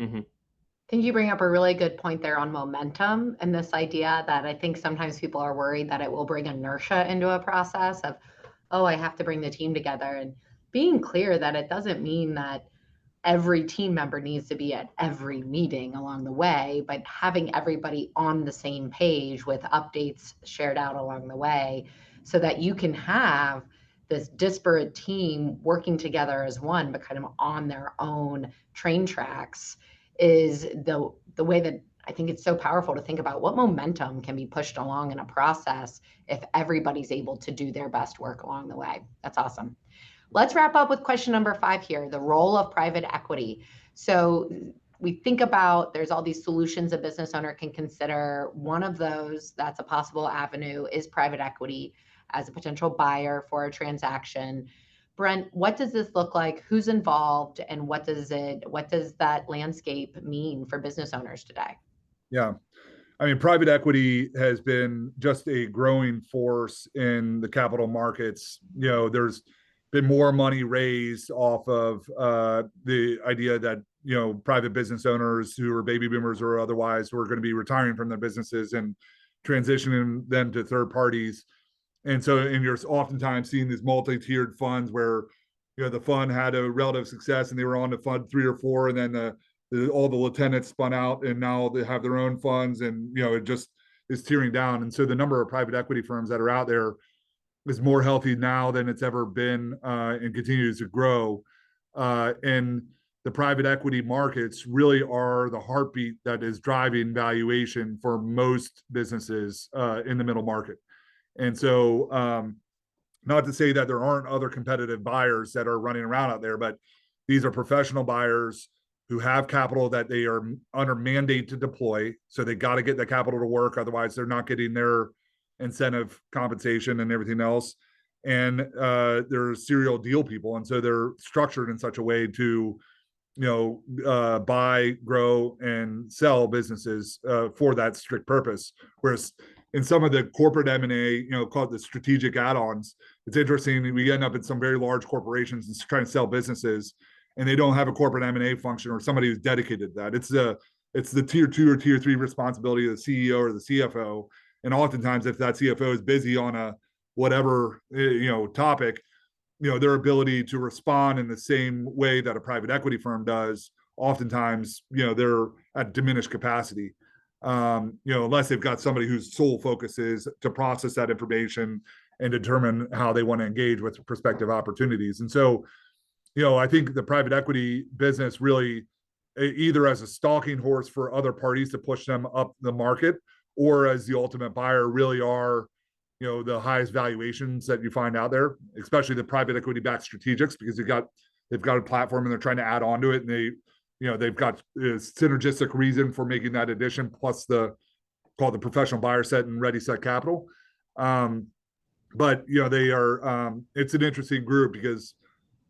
Mm-hmm. I think you bring up a really good point there on momentum, and this idea that I think sometimes people are worried that it will bring inertia into a process of, oh, I have to bring the team together, and being clear that it doesn't mean that every team member needs to be at every meeting along the way, but having everybody on the same page with updates shared out along the way so that you can have this disparate team working together as one, but kind of on their own train tracks is the way that I think it's so powerful to think about what momentum can be pushed along in a process if everybody's able to do their best work along the way. That's awesome. Let's wrap up with question number 5 here, the role of private equity. So we think about, there's all these solutions a business owner can consider. One of those that's a possible avenue is private equity as a potential buyer for a transaction. Brent, what does this look like? Who's involved, and what does that landscape mean for business owners today? Yeah. I mean, private equity has been just a growing force in the capital markets. There's been more money raised off of the idea that, private business owners who are baby boomers or otherwise who are going to be retiring from their businesses and transitioning them to third parties. And you're oftentimes seeing these multi-tiered funds where, the fund had a relative success and they were on to fund 3 or 4, and then all the lieutenants spun out and now they have their own funds, and it just is tearing down. And so the number of private equity firms that are out there is more healthy now than it's ever been, and continues to grow. And the private equity markets really are the heartbeat that is driving valuation for most businesses in the middle market. And so not to say that there aren't other competitive buyers that are running around out there, but these are professional buyers who have capital that they are under mandate to deploy. So they got to get the capital to work. Otherwise, they're not getting their incentive compensation and everything else. And they're serial deal people. And so they're structured in such a way to, buy, grow, and sell businesses for that strict purpose. Whereas in some of the corporate M&A, called the strategic add-ons, it's interesting. We end up in some very large corporations and trying to sell businesses, and they don't have a corporate M&A function or somebody who's dedicated to that. It's the tier 2 or tier 3 responsibility of the CEO or the CFO. And oftentimes, if that CFO is busy on a whatever topic, their ability to respond in the same way that a private equity firm does, oftentimes, they're at diminished capacity. Unless they've got somebody whose sole focus is to process that information and determine how they want to engage with prospective opportunities. And so, I think the private equity business really, either as a stalking horse for other parties to push them up the market, or as the ultimate buyer, really are, the highest valuations that you find out there, especially the private equity backed strategics, because they've got a platform and they're trying to add on to it, and they've got a synergistic reason for making that addition, plus the professional buyer set and ready set capital. But they are, it's an interesting group because,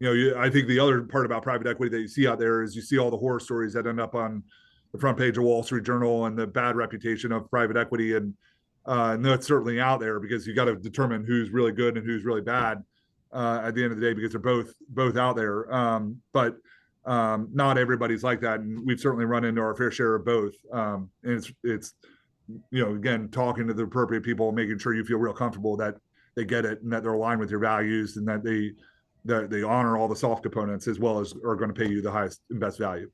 I think the other part about private equity that you see out there is you see all the horror stories that end up on the front page of Wall Street Journal and the bad reputation of private equity. And that's certainly out there because you got to determine who's really good and who's really bad at the end of the day, because they're both out there. But not everybody's like that, and we've certainly run into our fair share of both. And it's again, talking to the appropriate people, making sure you feel real comfortable that they get it and that they're aligned with your values, and that they honor all the soft components as well as are going to pay you the highest and best value.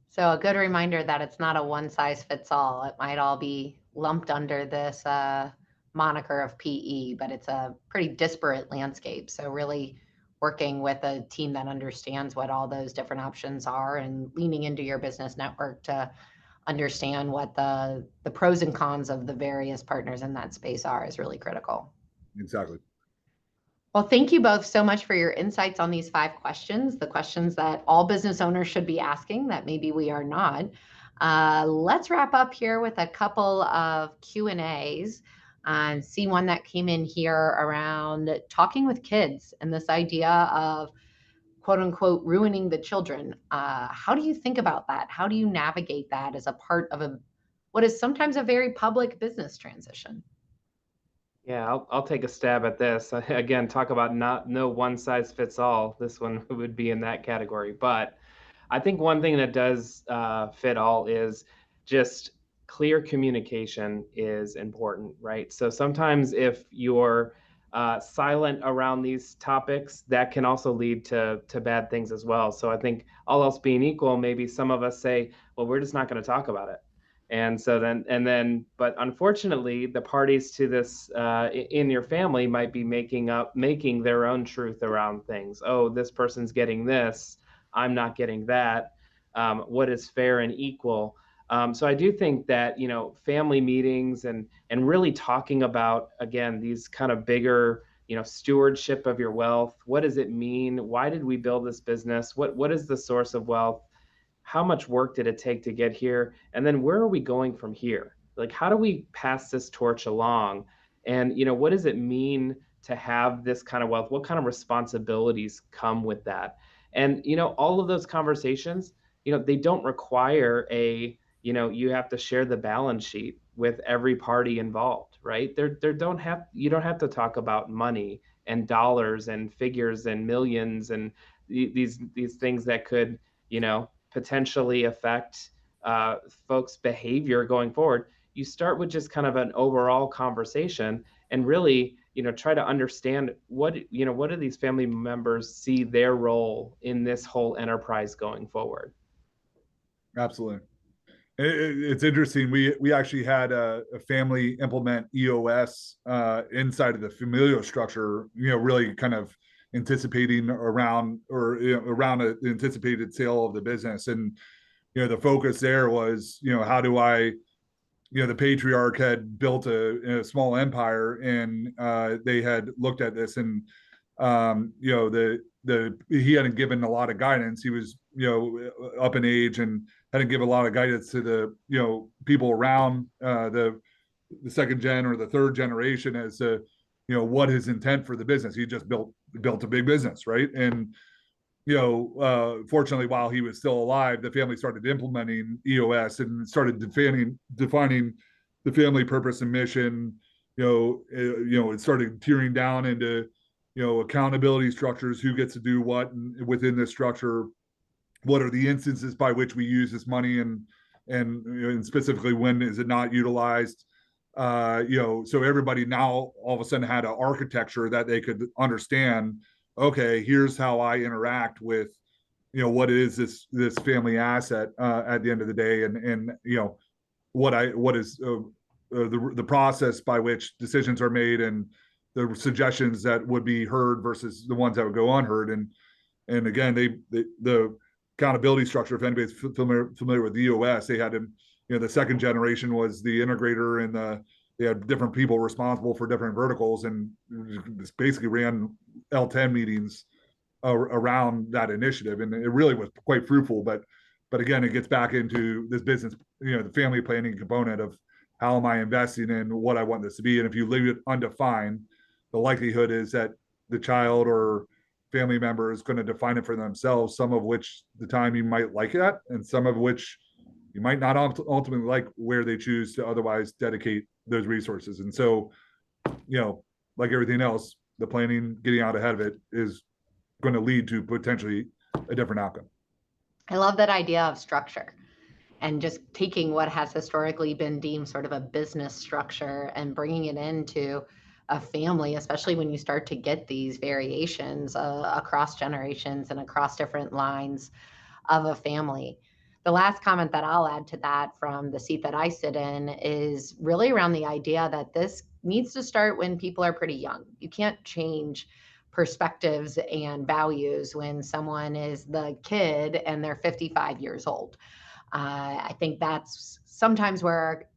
So a good reminder that it's not a one size fits all. It might all be lumped under this moniker of PE, but it's a pretty disparate landscape. So really working with a team that understands what all those different options are and leaning into your business network to understand what the pros and cons of the various partners in that space are is really critical. Exactly. Well, thank you both so much for your insights on these 5 questions, the questions that all business owners should be asking that maybe we are not. Let's wrap up here with a couple of Q&As and see one that came in here around talking with kids and this idea of quote unquote ruining the children. How do you think about that? How do you navigate that as a part of what is sometimes a very public business transition? Yeah, I'll take a stab at this. Again, talk about no one size fits all. This one would be in that category. But I think one thing that does fit all is just clear communication is important, right? So sometimes if you're silent around these topics, that can also lead to bad things as well. So I think all else being equal, maybe some of us say, well, we're just not going to talk about it. And so but unfortunately, the parties to this in your family might be making their own truth around things. Oh, this person's getting this, I'm not getting that. What is fair and equal? So I do think that, family meetings and really talking about, again, these kind of bigger stewardship of your wealth. What does it mean? Why did we build this business? What is the source of wealth? How much work did it take to get here? And then where are we going from here? Like, how do we pass this torch along? And, what does it mean to have this kind of wealth? What kind of responsibilities come with that? And, all of those conversations, they don't require you have to share the balance sheet with every party involved, right? You don't have to talk about money and dollars and figures and millions and these things that could, potentially affect folks' behavior going forward. You start with just kind of an overall conversation and really, try to understand what do these family members see their role in this whole enterprise going forward. Absolutely. It's interesting. We actually had a family implement EOS inside of the familial structure, really kind of anticipating around around an anticipated sale of the business. And, the focus there was, how do I, the patriarch had built a small empire, and they had looked at this, and he hadn't given a lot of guidance. He was, up in age and hadn't given a lot of guidance to the, people around the second gen or the third generation as to, what his intent for the business. He just built a big business, right? And, fortunately, while he was still alive, the family started implementing EOS and started defining the family purpose and mission. It started tearing down into, accountability structures, who gets to do what within this structure, what are the instances by which we use this money, and specifically when is it not utilized. So everybody now all of a sudden had an architecture that they could understand. Okay, here's how I interact with, what is this family asset at the end of the day, and what is the process by which decisions are made, and the suggestions that would be heard versus the ones that would go unheard. And again, the accountability structure, if anybody's familiar with EOS, they had him, the second generation was the integrator, and they had different people responsible for different verticals, and this basically ran L10 meetings around that initiative. And it really was quite fruitful. But again, it gets back into this business, the family planning component of how am I investing in what I want this to be. And if you leave it undefined, the likelihood is that the child or family member is going to define it for themselves, some of which the time you might like that, and some of which you might not ultimately like, where they choose to otherwise dedicate those resources. And so, like everything else, the planning, getting out ahead of it, is going to lead to potentially a different outcome. I love that idea of structure, and just taking what has historically been deemed sort of a business structure and bringing it into a family, especially when you start to get these variations across generations and across different lines of a family. The last comment that I'll add to that from the seat that I sit in is really around the idea that this needs to start when people are pretty young. You can't change perspectives and values when someone is the kid and they're 55 years old. I think that's sometimes where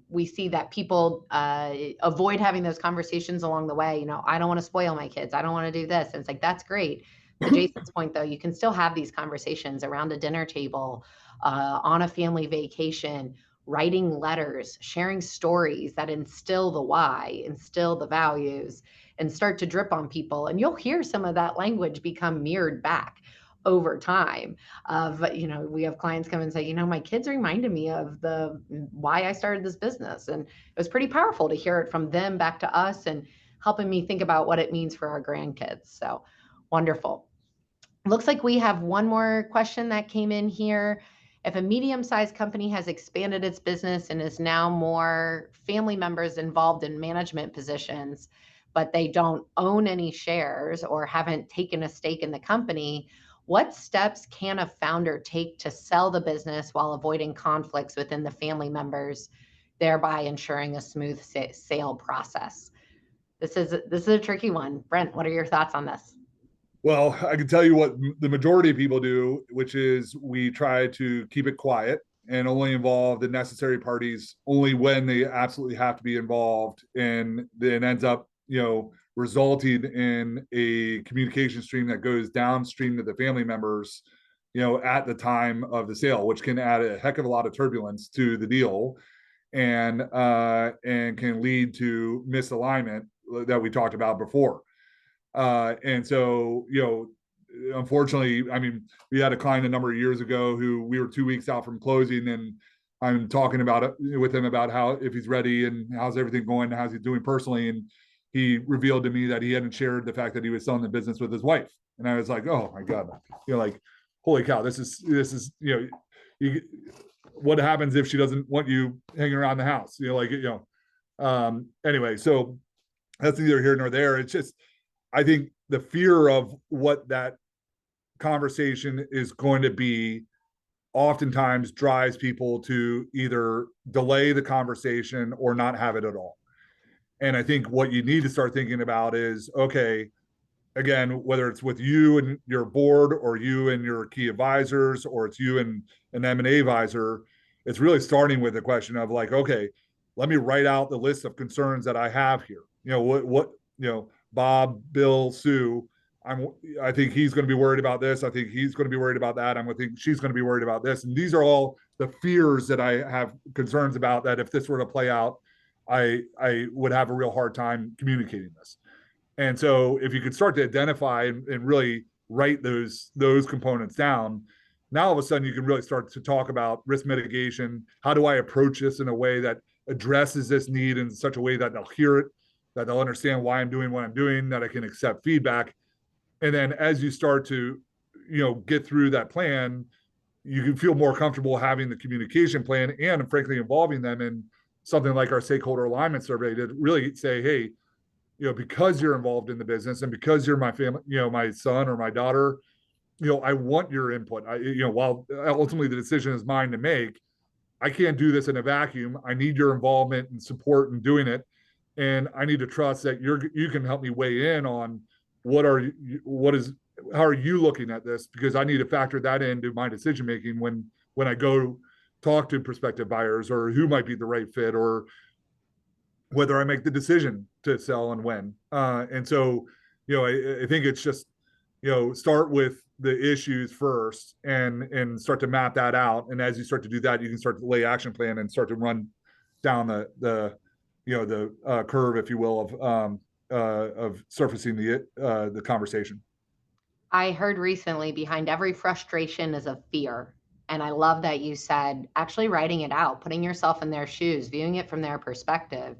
we see that people avoid having those conversations along the way. I don't want to spoil my kids. I don't want to do this. And it's like, that's great. To Jason's point, though, you can still have these conversations around a dinner table, on a family vacation, writing letters, sharing stories that instill the why, instill the values, and start to drip on people. And you'll hear some of that language become mirrored back over time of, we have clients come and say, my kids reminded me of the why I started this business. And it was pretty powerful to hear it from them back to us and helping me think about what it means for our grandkids. So wonderful. Looks like we have one more question that came in here. If a medium-sized company has expanded its business and is now more family members involved in management positions, but they don't own any shares or haven't taken a stake in the company, what steps can a founder take to sell the business while avoiding conflicts within the family members, thereby ensuring a smooth sale process? This is a tricky one. Brent, what are your thoughts on this? Well, I can tell you what the majority of people do, which is we try to keep it quiet and only involve the necessary parties only when they absolutely have to be involved. And then ends up, resulting in a communication stream that goes downstream to the family members, at the time of the sale, which can add a heck of a lot of turbulence to the deal, and can lead to misalignment that we talked about before. And so, unfortunately, I mean, we had a client a number of years ago who we were 2 weeks out from closing, and I'm talking about it with him about how, if he's ready and how's everything going, how's he doing personally. And he revealed to me that he hadn't shared the fact that he was selling the business with his wife. And I was like, oh my God, like, holy cow, this is, what happens if she doesn't want you hanging around the house? Anyway, so that's neither here nor there. It's just, I think the fear of what that conversation is going to be oftentimes drives people to either delay the conversation or not have it at all. And I think what you need to start thinking about is, okay, again, whether it's with you and your board, or you and your key advisors, or it's you and an M&A advisor, it's really starting with the question of like, okay, let me write out the list of concerns that I have here. Bob, Bill, Sue, I think he's going to be worried about this. I think he's going to be worried about that. I'm going to think she's going to be worried about this. And these are all the fears that I have concerns about, that if this were to play out, I would have a real hard time communicating this. And so if you could start to identify and really write those components down, now all of a sudden you can really start to talk about risk mitigation. How do I approach this in a way that addresses this need in such a way that they'll hear it, that they'll understand why I'm doing what I'm doing, that I can accept feedback. And then as you start to, get through that plan, you can feel more comfortable having the communication plan, and frankly, involving them in something like our stakeholder alignment survey to really say, hey, because you're involved in the business, and because you're my family, my son or my daughter, I want your input. While ultimately the decision is mine to make, I can't do this in a vacuum. I need your involvement and support in doing it. And I need to trust that you can help me weigh in on how are you looking at this? Because I need to factor that into my decision making when I go talk to prospective buyers, or who might be the right fit, or whether I make the decision to sell and when. And so, I think it's just, start with the issues first and start to map that out. And as you start to do that, you can start to lay action plan and start to run down the curve, if you will, of surfacing the conversation. I heard recently, behind every frustration is a fear. And I love that you said actually writing it out, putting yourself in their shoes, viewing it from their perspective,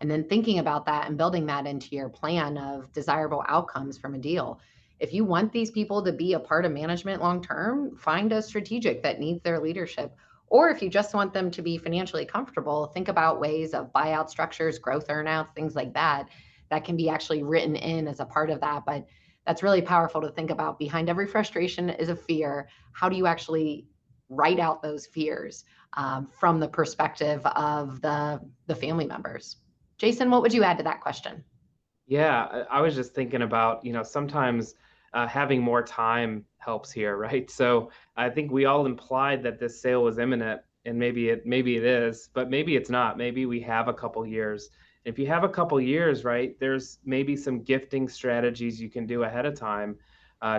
and then thinking about that and building that into your plan of desirable outcomes from a deal. If you want these people to be a part of management long-term, find a strategic that needs their leadership. Or if you just want them to be financially comfortable, think about ways of buyout structures, growth earnouts, things like that can be actually written in as a part of that. But that's really powerful to think about. Behind every frustration is a fear. How do you actually write out those fears from the perspective of the family members? Jason, what would you add to that question? Yeah, I was just thinking about, sometimes having more time helps here, right? So I think we all implied that this sale was imminent, and maybe it is, but maybe it's not. Maybe we have a couple years. If you have a couple years, right, there's maybe some gifting strategies you can do ahead of time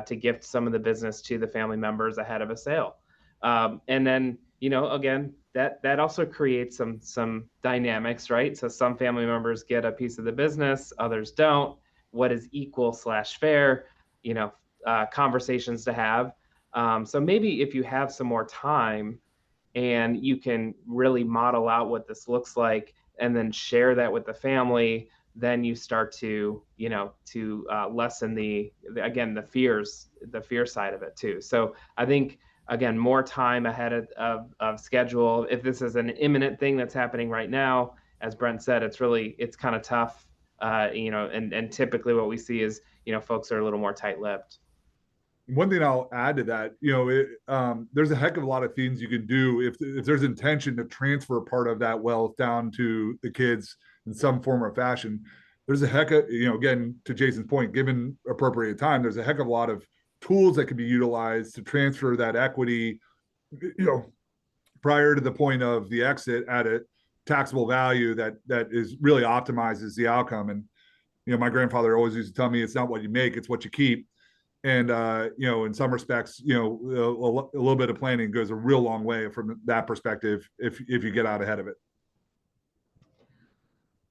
to gift some of the business to the family members ahead of a sale. And then, again, that also creates some dynamics, right? So some family members get a piece of the business, others don't. What is equal/fair? Conversations to have. So maybe if you have some more time and you can really model out what this looks like, and then share that with the family, then you start to lessen the fear side of it too. So I think, again, more time ahead of schedule. If this is an imminent thing that's happening right now, as Brent said, it's kind of tough, and typically what we see is, folks are a little more tight-lipped. One thing I'll add to that, there's a heck of a lot of things you can do if there's intention to transfer part of that wealth down to the kids in some form or fashion. There's a heck of, again, to Jason's point, given appropriate time, there's a heck of a lot of tools that can be utilized to transfer that equity, prior to the point of the exit at a taxable value that is really optimizes the outcome. And my grandfather always used to tell me, it's not what you make, it's what you keep. And, in some respects, a little bit of planning goes a real long way from that perspective if you get out ahead of it.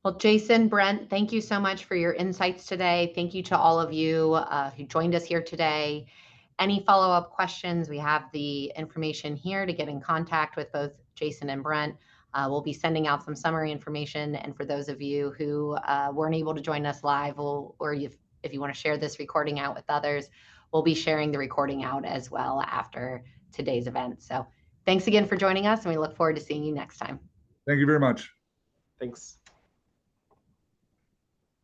Well, Jason, Brent, thank you so much for your insights today. Thank you to all of you who joined us here today. Any follow-up questions, we have the information here to get in contact with both Jason and Brent. We'll be sending out some summary information. And for those of you who weren't able to join us live, or if you want to share this recording out with others, we'll be sharing the recording out as well after today's event. So thanks again for joining us, and we look forward to seeing you next time. Thank you very much. Thanks.